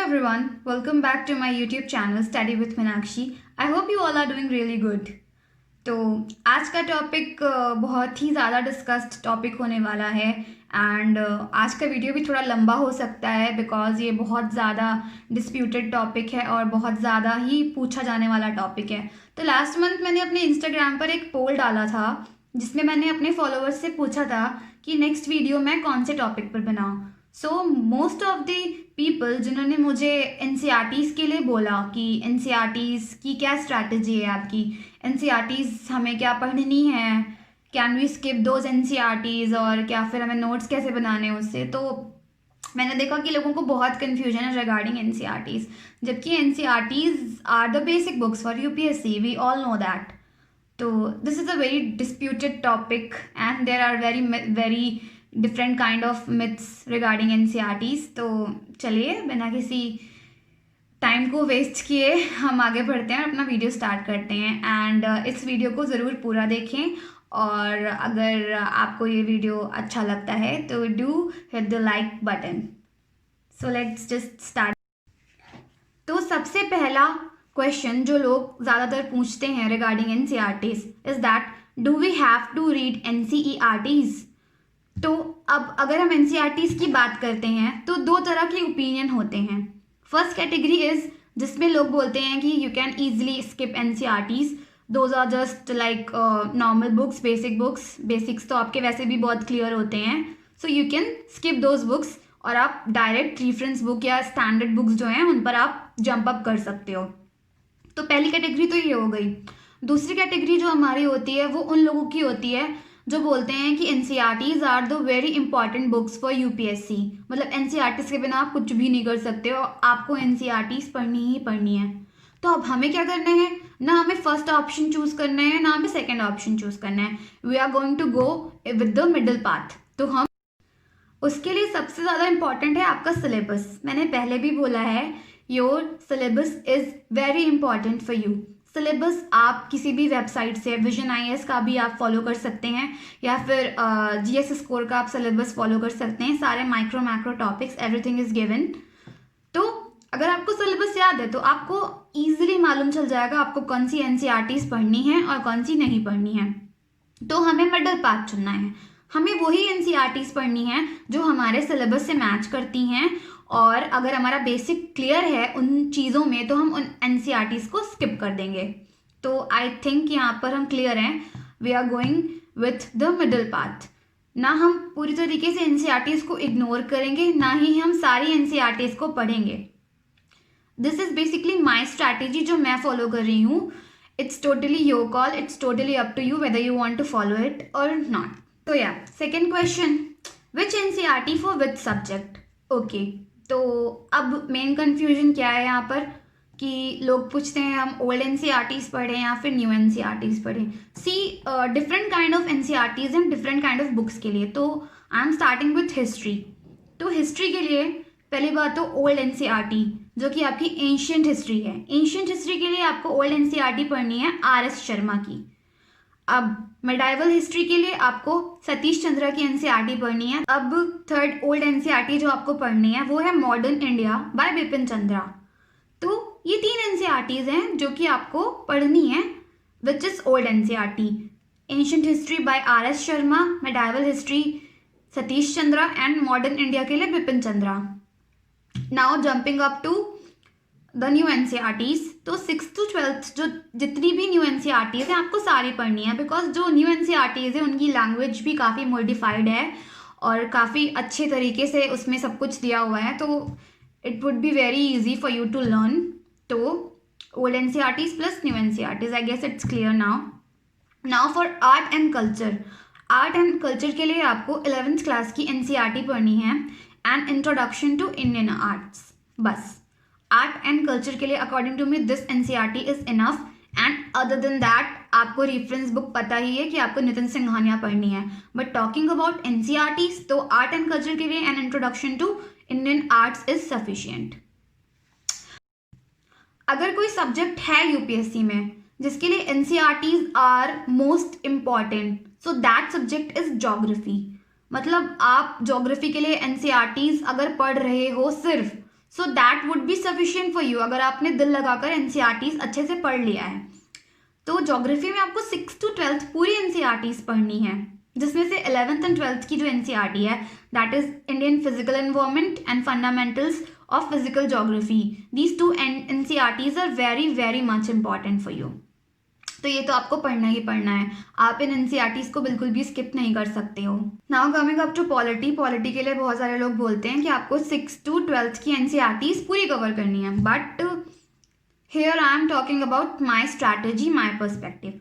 everyone, welcome back to my YouTube channel Study with Meenakshi. I hope you all are doing really good. तो आज का topic बहुत ही ज़्यादा discussed topic होने वाला है एंड आज का वीडियो भी थोड़ा लंबा हो सकता है बिकॉज ये बहुत ज़्यादा डिस्प्यूटेड टॉपिक है और बहुत ज़्यादा ही पूछा जाने वाला टॉपिक है। तो लास्ट मंथ मैंने अपने इंस्टाग्राम पर एक पोल डाला था जिसमें मैंने अपने फॉलोअर्स से पूछा था कि नेक्स्ट वीडियो मैं कौन से टॉपिक पर बनाऊँ। So most of the people जिन्होंने मुझे एनसीईआरटीज़ के लिए बोला कि एनसीईआरटीज़ की क्या स्ट्रैटेजी है आपकी, एनसीईआरटीज़ हमें क्या पढ़नी है, can we skip those NCERTs और क्या फिर हमें नोट्स कैसे बनाने हैं उससे। तो मैंने देखा कि लोगों को बहुत कन्फ्यूजन है रिगार्डिंग एनसीईआरटीज़, जबकि NCERTs are the basic books for UPSC, we all know that. तो this is a very disputed topic and there are very different kind of myths regarding NCERTs. तो चलिए बिना किसी टाइम को waste किए हम आगे बढ़ते हैं और अपना वीडियो स्टार्ट करते हैं। एंड इस वीडियो को ज़रूर पूरा देखें और अगर आपको ये वीडियो अच्छा लगता है तो do hit the like button. So let's just start. तो सबसे पहला क्वेश्चन जो लोग ज़्यादातर पूछते हैं regarding NCERTs is that do we have to read NCERTs. तो अब अगर हम एनसीईआरटीज़ की बात करते हैं तो दो तरह के ओपिनियन होते हैं। फर्स्ट कैटेगरी इज़ जिसमें लोग बोलते हैं कि you can easily skip NCERTs, those are just like normal books, basic books. Basics तो आपके वैसे भी बहुत क्लियर होते हैं, so you can skip those books और आप डायरेक्ट रेफरेंस बुक या स्टैंडर्ड बुक्स जो हैं उन पर आप जंप अप कर सकते हो। तो पहली कैटेगरी तो ये हो गई। दूसरी कैटेगरी जो हमारी होती है वो उन लोगों की होती है जो बोलते हैं कि NCERTs are the very important books for UPSC. मतलब एनसीईआरटीज़ के बिना आप कुछ भी नहीं कर सकते हो, आपको एनसीईआरटीज़ पढ़नी ही पढ़नी है। तो अब हमें क्या करना है, ना हमें फर्स्ट ऑप्शन चूज़ करना है ना हमें सेकेंड ऑप्शन चूज़ करना है। We are going to go with the middle path. तो हम उसके लिए सबसे ज़्यादा इंपॉर्टेंट है आपका सिलेबस। मैंने पहले भी बोला है your syllabus is very important for you. Syllabus आप किसी भी वेबसाइट से, विजन आईएएस का भी आप फॉलो कर सकते हैं या फिर जीएस स्कोर का आप सिलेबस फॉलो कर सकते हैं। सारे micro macro topics everything is given. तो अगर आपको सिलेबस याद है तो आपको ईजिली मालूम चल जाएगा आपको कौन सी एनसीईआरटीज़ पढ़नी है और कौन सी नहीं पढ़नी है। तो हमें मिडल पाथ चुनना है। हमें वही एनसीईआरटीज़ पढ़नी है जो हमारे सिलेबस से मैच करती हैं और अगर हमारा बेसिक क्लियर है उन चीज़ों में तो हम उन एनसीईआरटीज़ को स्किप कर देंगे। तो आई थिंक यहाँ पर हम क्लियर हैं, we are going with the middle path. ना हम पूरी तरीके से एनसीईआरटीज़ को इग्नोर करेंगे ना ही हम सारी एनसीईआरटीज़ को पढ़ेंगे। This is basically my strategy जो मैं फॉलो कर रही हूँ। It's totally your call, it's totally up to you whether you want to follow it और नॉट। तो या second question, which NCERT for which subject. Okay, तो अब मेन कन्फ्यूजन क्या है यहाँ पर कि लोग पूछते हैं हम ओल्ड एनसीईआरटीज़ पढ़ें या फिर न्यू एनसीईआरटीज़ पढ़ें। See different kind of NCERTs and different kind of books के लिए। तो I am starting with history. तो हिस्ट्री के लिए पहली बात तो ओल्ड एनसीईआरटी जो कि आपकी एंशियंट हिस्ट्री है। एंशियंट हिस्ट्री के लिए आपको ओल्ड एनसीईआरटी पढ़नी है आर.एस. शर्मा की। अब मेडाइवल हिस्ट्री के लिए आपको सतीश चंद्रा की एनसीईआरटी पढ़नी है। अब थर्ड ओल्ड एनसीईआरटी जो आपको पढ़नी है वो है modern India by Bipin Chandra. तो ये तीन एनसीईआरटीज़ हैं जो कि आपको पढ़नी है which is old NCERT. Ancient history by R S. Sharma, medieval history Satish Chandra and modern India के लिए Bipin Chandra. Now jumping up to the new NCERTs. तो 6th to 12th जो जितनी भी न्यू एनसीईआरटीज़ हैं आपको सारी पढ़नी है बिकॉज जो न्यू एनसीईआरटीज़ है उनकी लैंग्वेज भी काफ़ी मॉडिफाइड है और काफ़ी अच्छे तरीके से उसमें सब कुछ दिया हुआ है। तो it would be very easy for you to learn. तो old NCERTs plus new NCERTs, I guess it's clear now. Now for art and culture. Art and culture के लिए आपको 11th क्लास की एनसीईआरटी पढ़नी है and introduction to Indian arts. बस art and culture के लिए according to me this NCERT is enough and other than that आपको रेफरेंस बुक पता ही है कि आपको नितिन सिंघानिया पढ़नी है। बट टॉकिंग अबाउट एनसीईआरटीज़ तो आर्ट एंड कल्चर के लिए an introduction to Indian arts is sufficient. अगर कोई सब्जेक्ट है यूपीएससी में जिसके लिए NCERTs are most important so that subject is geography. मतलब आप ज्योग्राफी के लिए एनसीईआरटीज़ अगर पढ़ रहे हो सिर्फ so that would be sufficient for you अगर आपने दिल लगाकर एनसीईआरटीज अच्छे से पढ़ लिया है। तो ज्योग्राफी में आपको 6 to 12 पूरी एनसीईआरटीज पढ़नी है, जिसमें से 11th and 12th की जो एनसीईआरटी है that is Indian physical environment and fundamentals of physical geography. These two NCERTs are very very much important for you. तो ये तो आपको पढ़ना ही पढ़ना है, आप इन एनसीईआरटीज को बिल्कुल भी स्किप नहीं कर सकते हो। Now coming up to polity. Polity के लिए बहुत सारे लोग बोलते हैं कि आपको 6 to 12 की एनसीईआरटीज पूरी कवर करनी है, but here I am talking about my strategy, my perspective.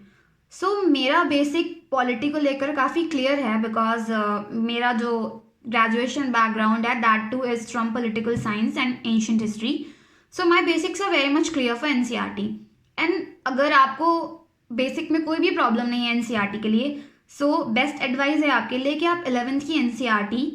So मेरा बेसिक पॉलिटी को लेकर काफ़ी क्लियर है, बिकॉज मेरा जो ग्रेजुएशन बैकग्राउंड है that too is from political science and ancient history. So my basics are very much clear for NCERT. And अगर आपको बेसिक में कोई भी प्रॉब्लम नहीं है एनसीईआरटी के लिए, सो बेस्ट एडवाइस है आपके लिए कि आप 11th की एनसीईआरटी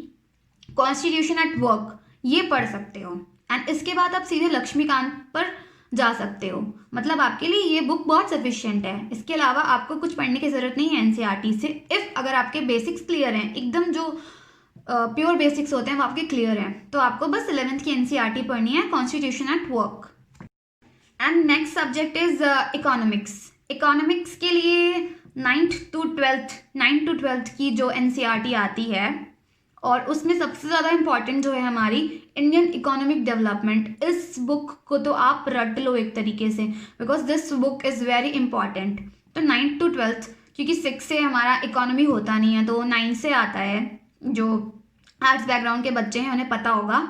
कॉन्स्टिट्यूशन एट वर्क ये पढ़ सकते हो, एंड इसके बाद आप सीधे लक्ष्मीकांत पर जा सकते हो। मतलब आपके लिए ये बुक बहुत सफिशिएंट है, इसके अलावा आपको कुछ पढ़ने की ज़रूरत नहीं है एनसीईआरटी से। इफ़ अगर आपके बेसिक्स क्लियर हैं, एकदम जो प्योर बेसिक्स होते हैं वो आपके क्लियर हैं, तो आपको बस 11th की एनसीईआरटी पढ़नी है, constitution at work. And next subject is economics. Economics के लिए 9th to 12th की जो एनसीईआरटी आती है, और उसमें सबसे ज़्यादा इम्पॉर्टेंट जो है हमारी इंडियन इकोनॉमिक डेवलपमेंट। इस बुक को तो आप रट लो एक तरीके से, because this book is very important. तो 9th to 12th, क्योंकि 6 से हमारा इकोनॉमी होता नहीं है, तो 9 से आता है। जो आर्ट्स बैकग्राउंड के बच्चे हैं उन्हें पता होगा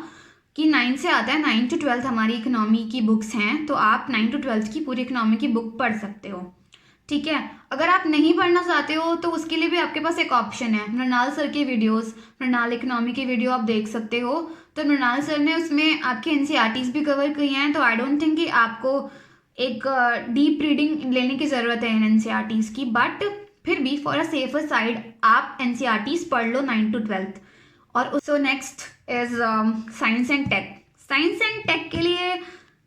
कि 9 से आता है। 9 to 12 हमारी इकोनॉमी की बुक्स हैं, तो आप 9 to 12 की पूरी इकोनॉमी की बुक पढ़ सकते हो, ठीक है। अगर आप नहीं पढ़ना चाहते हो तो उसके लिए भी आपके पास एक ऑप्शन है, मृणाल सर के वीडियोस, मृणाल इकोनॉमी की वीडियो आप देख सकते हो। तो मृणाल सर ने उसमें आपकी एनसीईआरटीज भी कवर की हैं, तो आई डोंट थिंक कि आपको एक डीप रीडिंग लेने की ज़रूरत है इन एनसीईआरटीज की, बट फिर भी फॉर अ सेफर साइड आप एनसीईआरटीज पढ़ लो 9 to 12। और so next is science and tech. Science and tech के लिए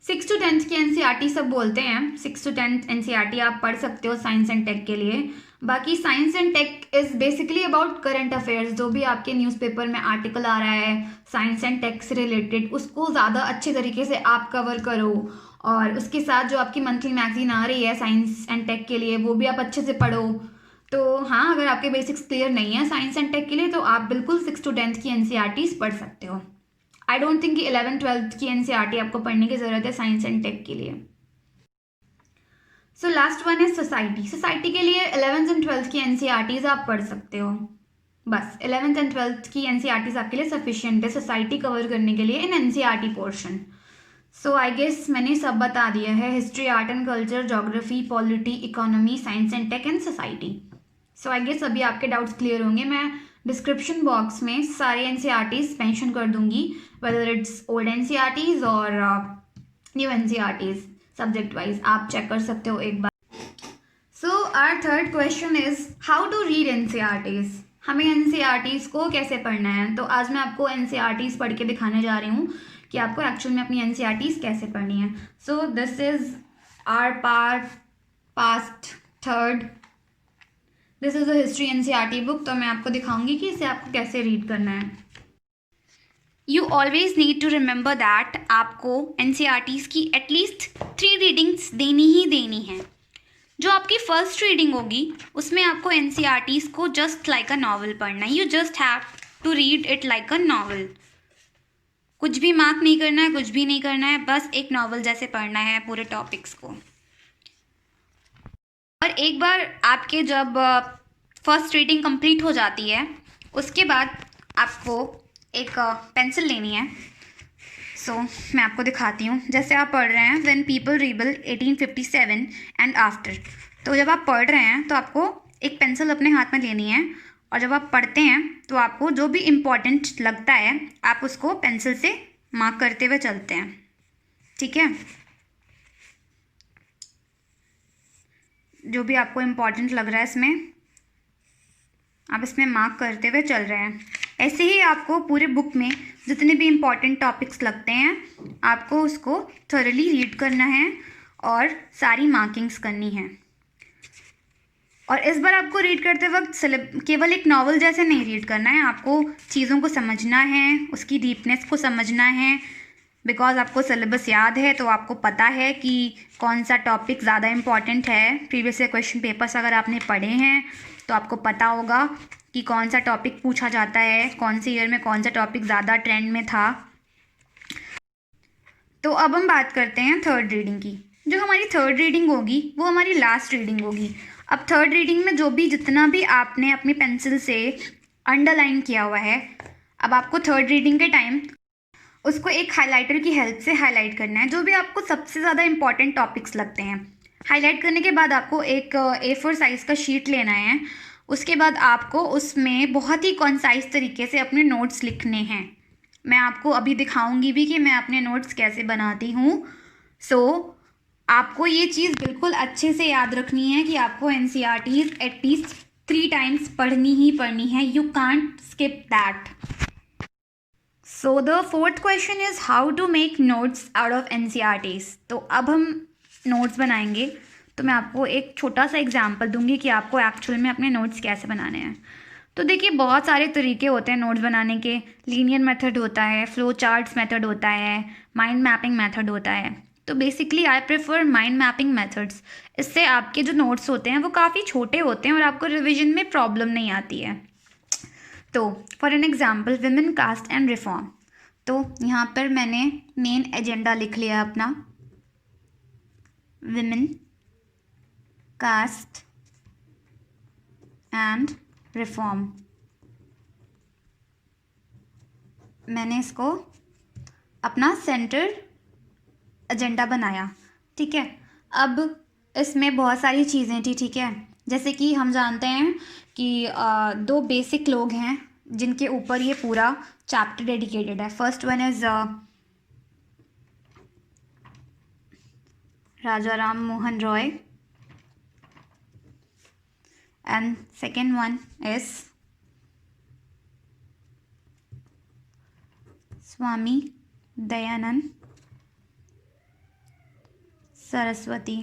6 to 10th की एनसीईआरटी सब बोलते हैं, 6 to 10th एनसीईआरटी आप पढ़ सकते हो साइंस एंड टेक के लिए। बाकी science and tech is basically about current affairs, जो भी आपके न्यूज़पेपर में आर्टिकल आ रहा है साइंस एंड टेक से रिलेटेड, उसको ज़्यादा अच्छे तरीके से आप कवर करो। और उसके साथ जो आपकी मंथली मैगजीन आ रही है साइंस एंड टेक के लिए, वो भी आप अच्छे से पढ़ो। तो हाँ, अगर आपके बेसिक्स क्लियर नहीं है साइंस एंड टेक के लिए, तो आप बिल्कुल 6 to 10th की एनसीईआरटीज पढ़ सकते हो। आई डोंट थिंक कि 11th-12th की एनसीईआरटी आपको पढ़ने की ज़रूरत है साइंस एंड टेक के लिए। सो लास्ट वन है सोसाइटी। सोसाइटी के लिए 11th and 12th की एनसीईआरटीज आप पढ़ सकते हो, बस 11th and 12th की एनसीईआरटीज आपके लिए सफिशिएंट है सोसाइटी कवर करने के लिए इन NCERT portion. So I guess मैंने सब बता दिया है, history, art and culture, geography, polity, economy, science and tech and society. So I guess अभी आपके डाउट्स क्लियर होंगे। मैं डिस्क्रिप्शन बॉक्स में सारे एनसीईआरटीज मेंशन कर दूंगी, वेदर इट्स ओल्ड एनसीईआरटीज और न्यू एनसीईआरटीज सब्जेक्ट वाइज, आप चेक कर सकते हो एक बार। So our third question is how to read NCERTs. हमें एनसीईआरटीज को कैसे पढ़ना है, तो आज मैं आपको एनसीईआरटीज पढ़ के दिखाने जा रही हूँ कि आपको एक्चुअल में अपनी एनसीईआरटीज कैसे पढ़नी है। So this is our past third, this is a history NCERT book. तो मैं आपको दिखाऊंगी कि इसे आपको कैसे रीड करना है। You always need to remember that आपको एनसीईआरटीज की एटलीस्ट 3 रीडिंग्स देनी ही देनी है। जो आपकी फर्स्ट रीडिंग होगी उसमें आपको एनसीईआरटीज को जस्ट लाइक अ नॉवल पढ़ना है। You just have to read it like a novel. कुछ भी मार्क नहीं करना है, कुछ भी नहीं करना है, बस एक नॉवल जैसे पढ़ना है पूरे टॉपिक्स को। और एक बार आपके जब फर्स्ट रीडिंग कंप्लीट हो जाती है, उसके बाद आपको एक पेंसिल लेनी है। सो मैं आपको दिखाती हूँ। जैसे आप पढ़ रहे हैं when people rebel 1857 and after, तो जब आप पढ़ रहे हैं तो आपको एक पेंसिल अपने हाथ में लेनी है, और जब आप पढ़ते हैं तो आपको जो भी इम्पोर्टेंट लगता है आप उसको पेंसिल से मार्क करते हुए चलते हैं, ठीक है। जो भी आपको इम्पोर्टेंट लग रहा है इसमें आप इसमें मार्क करते हुए चल रहे हैं। ऐसे ही आपको पूरे बुक में जितने भी इम्पॉर्टेंट टॉपिक्स लगते हैं आपको उसको थॉरली रीड करना है और सारी मार्किंग्स करनी है। और इस बार आपको रीड करते वक्त केवल एक नॉवल जैसे नहीं रीड करना है, आपको चीज़ों को समझना है, उसकी डीपनेस को समझना है, बिकॉज आपको सिलेबस याद है तो आपको पता है कि कौन सा टॉपिक ज़्यादा इम्पॉर्टेंट है। प्रीवियस ईयर क्वेश्चन पेपर्स अगर आपने पढ़े हैं तो आपको पता होगा कि कौन सा टॉपिक पूछा जाता है, कौन से ईयर में कौन सा टॉपिक ज़्यादा ट्रेंड में था। तो अब हम बात करते हैं थर्ड रीडिंग की। जो हमारी थर्ड रीडिंग होगी वो हमारी लास्ट रीडिंग होगी। अब थर्ड रीडिंग में जो भी जितना भी आपने अपनी पेंसिल से अंडरलाइन किया हुआ है, अब आपको थर्ड रीडिंग के टाइम उसको एक हाइलाइटर की हेल्प से हाईलाइट करना है, जो भी आपको सबसे ज़्यादा इंपॉर्टेंट टॉपिक्स लगते हैं। हाईलाइट करने के बाद आपको एक A4 साइज़ का शीट लेना है। उसके बाद आपको उसमें बहुत ही कॉन्साइज तरीके से अपने नोट्स लिखने हैं। मैं आपको अभी दिखाऊंगी भी कि मैं अपने नोट्स कैसे बनाती हूँ। आपको ये चीज़ बिल्कुल अच्छे से याद रखनी है कि आपको NCERTs एटलीस्ट 3 टाइम्स पढ़नी ही पढ़नी है। You can't skip that. So the fourth question is how to make notes out of NCERTs। तो अब हम नोट्स बनाएंगे। तो मैं आपको एक छोटा सा एग्जांपल दूंगी कि आपको एक्चुअल में अपने नोट्स कैसे बनाने हैं। तो देखिए, बहुत सारे तरीके होते हैं नोट्स बनाने के। लीनियर मेथड होता है, फ्लो चार्ट्स मेथड होता है, माइंड मैपिंग मेथड होता है। तो basically I prefer mind mapping methods. इससे आपके जो नोट्स होते हैं वो काफ़ी छोटे होते हैं और आपको रिविजन में प्रॉब्लम नहीं आती है। तो for an example, women caste and reform. तो यहाँ पर मैंने मेन एजेंडा लिख लिया अपना, विमेन कास्ट एंड रिफॉर्म। मैंने इसको अपना सेंटर एजेंडा बनाया, ठीक है। अब इसमें बहुत सारी चीज़ें थी, ठीक है। जैसे कि हम जानते हैं कि 2 बेसिक लोग हैं जिनके ऊपर ये पूरा चैप्टर डेडिकेटेड है। First one is Raja Ram Mohan Roy and second one is Swami Dayanand Saraswati.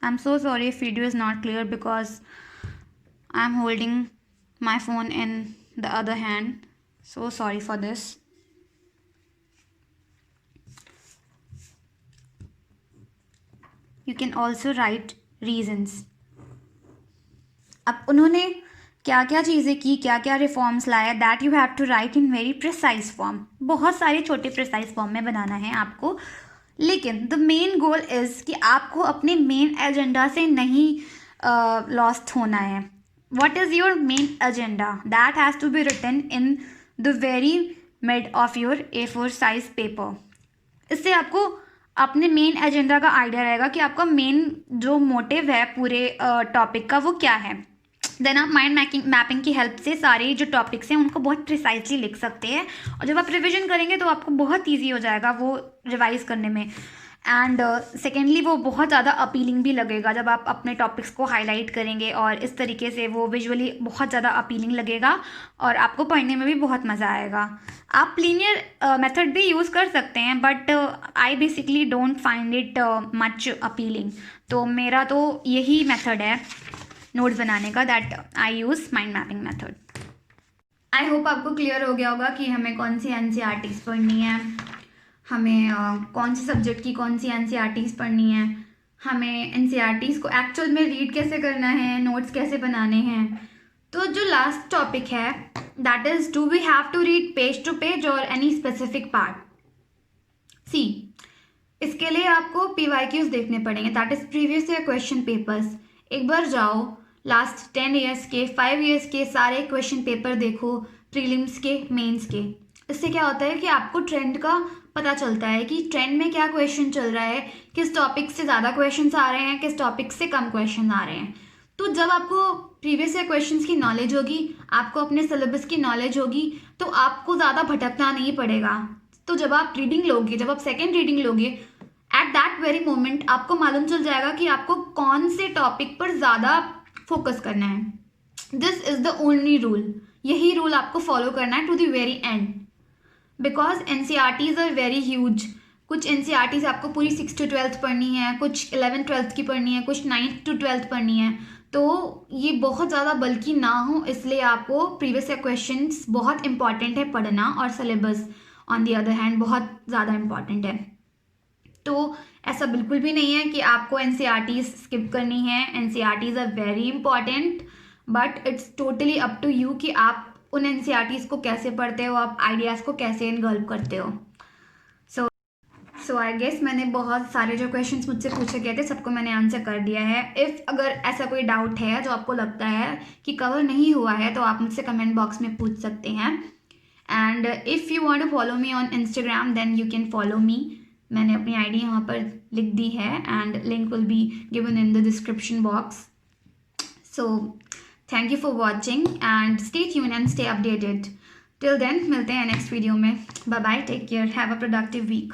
I'm so sorry if video is not clear because I'm holding my phone in the other hand. So sorry for this. You can also write reasons. अब उन्होंने क्या क्या चीज़ें की, क्या क्या reforms लाया, that you have to write in very precise form. बहुत सारे छोटे प्रिसाइज फॉर्म में बनाना है आपको, लेकिन द मेन गोल इज़ कि आपको अपने मेन एजेंडा से नहीं लॉस्ट होना है। What is your main agenda, that has to be written in the very mid of your A4 size paper. इससे आपको अपने मेन एजेंडा का आइडिया रहेगा कि आपका मेन जो मोटिव है पूरे टॉपिक का वो क्या है। देन आप माइंड मैपिंग की हेल्प से सारे जो टॉपिक्स हैं उनको बहुत प्रिसाइजली लिख सकते हैं, और जब आप रिविजन करेंगे तो आपको बहुत ईजी हो जाएगा वो रिवाइज करने में। एंड सेकेंडली वो बहुत ज़्यादा अपीलिंग भी लगेगा जब आप अपने टॉपिक्स को हाईलाइट करेंगे, और इस तरीके से वो विजुअली बहुत ज़्यादा अपीलिंग लगेगा और आपको पढ़ने में भी बहुत मज़ा आएगा। आप लीनियर मेथड भी यूज़ कर सकते हैं, but I basically don't find it much appealing. तो मेरा तो यही मेथड है नोट्स बनाने का, that I use mind mapping method. I hope आपको क्लियर हो गया होगा कि हमें कौन सी NCERTs पढ़नी है, हमें कौन से सब्जेक्ट की कौन सी NCERTs पढ़नी है, हमें NCERTs को एक्चुअल में रीड कैसे करना है, नोट्स कैसे बनाने हैं। तो जो लास्ट टॉपिक है that is do we have to read page to page और एनी स्पेसिफिक पार्ट। सी, इसके लिए आपको PYQs देखने पड़ेंगे, that is previous year question papers. एक बार जाओ लास्ट 10 ईयर्स के 5 ईयर्स के सारे क्वेश्चन पेपर देखो, प्रीलिम्स के, मेंस के। इससे क्या होता है कि आपको ट्रेंड का पता चलता है कि ट्रेंड में क्या क्वेश्चन चल रहा है, किस टॉपिक से ज़्यादा क्वेश्चंस आ रहे हैं, किस टॉपिक से कम क्वेश्चन आ रहे हैं। तो जब आपको प्रीवियस ईयर क्वेश्चंस की नॉलेज होगी, आपको अपने सिलेबस की नॉलेज होगी, तो आपको ज़्यादा भटकना नहीं पड़ेगा। तो जब आप रीडिंग लोगे, जब आप सेकेंड रीडिंग लोगे, एट दैट वेरी मोमेंट आपको मालूम चल जाएगा कि आपको कौन से टॉपिक पर ज़्यादा फोकस करना है। This is the only rule. यही रूल आपको फॉलो करना है to the very end, because NCERTs are very huge. कुछ NCERTs आपको पूरी 6 to 12th पढ़नी है, कुछ 11th 12th की पढ़नी है, कुछ 9th to 12th पढ़नी है। तो ये बहुत ज़्यादा बल्कि ना हो, इसलिए आपको प्रीवियस ईयर क्वेश्चंस बहुत इंपॉर्टेंट है पढ़ना, और syllabus. On the other hand बहुत ज़्यादा इम्पॉर्टेंट है। तो ऐसा बिल्कुल भी नहीं है कि आपको NCERTs स्किप करनी है। NCERTs are very important, but it's totally up to you कि आप उन NCERTs को कैसे पढ़ते हो, आप आइडियाज़ को कैसे इन्गल्व करते हो। सो आई गेस मैंने बहुत सारे जो क्वेश्चंस मुझसे पूछे गए थे सबको मैंने आंसर कर दिया है। इफ़ अगर ऐसा कोई डाउट है जो आपको लगता है कि कवर नहीं हुआ है तो आप मुझसे कमेंट बॉक्स में पूछ सकते हैं। And if you want to follow me on Instagram then you can follow me. मैंने अपनी आईडी यहाँ पर लिख दी है and link will be given in the description box. So thank you for watching and stay tune and stay updated. Till then मिलते हैं next video में। Bye bye, take care, have a productive week.